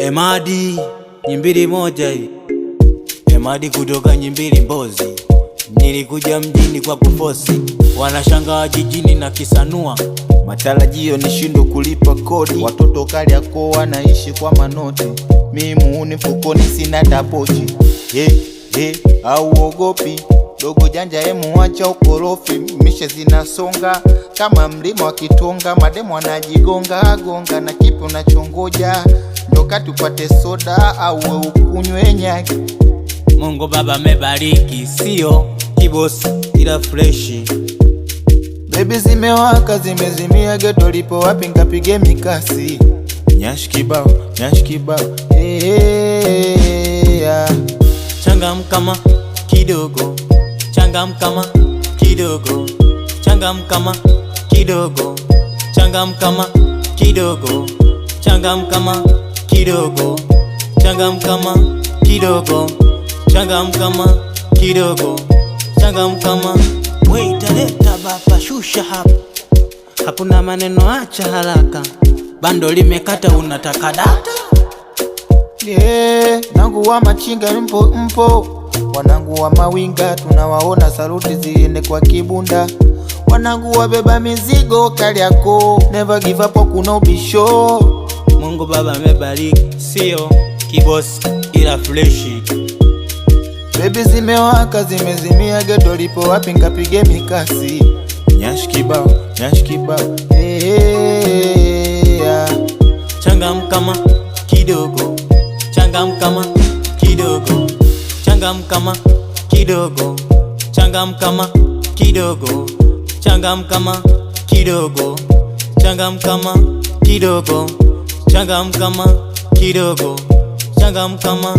Emadi Nyimbili moja hii. Emadi kutoka Nyimbili Mbozi. Nilikuja mjini kwa kufosi, wanashangaa jijini na kisanua. Matarajio nishindo kulipa kodi, watoto Kariakoo wanaishi kwa manoti. Mimi unifukoni sina tapochi. Au ogopi dogo janja wacha ukorofi. Mishe zinasonga kama mlima wa Kitonga, mademu wanajigonga gonga na kipi unachongoja? Ndo kati upate soda au ukunywe nyagi. Mungu Baba mebariki, sio kibosi ila freshi. Baby zimewaka zimezimia, geto lipo wapi nkapige mikasi. Nyash kibao Changamkama kidogo, changamkama kidogo, changamkama kidogo, changamkama kidogo, changamkama kidogo, changamkama kidogo, changamkama kidogo, changamkama. Wait, leta baba, shusha hapo. Hakuna maneno, acha haraka. Bando limekata, unataka data? Nangu wa machinga mpo wanangu wa mawinga tunawaona, saluti ziende kwa kibunda. Wanangu wabeba mizigo Kariakoo, never give up, kuna ubisho. Mungu Baba mebariki, sio kibosi ila freshi. Baby zimewaka zimezimia, geto lipo wapi nkapige mikasi. Nyash kibao Changamkama kidogo, changamkama kidogo, changamkama kidogo, changamkama kidogo, changamkama kidogo, changamkama kidogo, changamkama kidogo, changamkama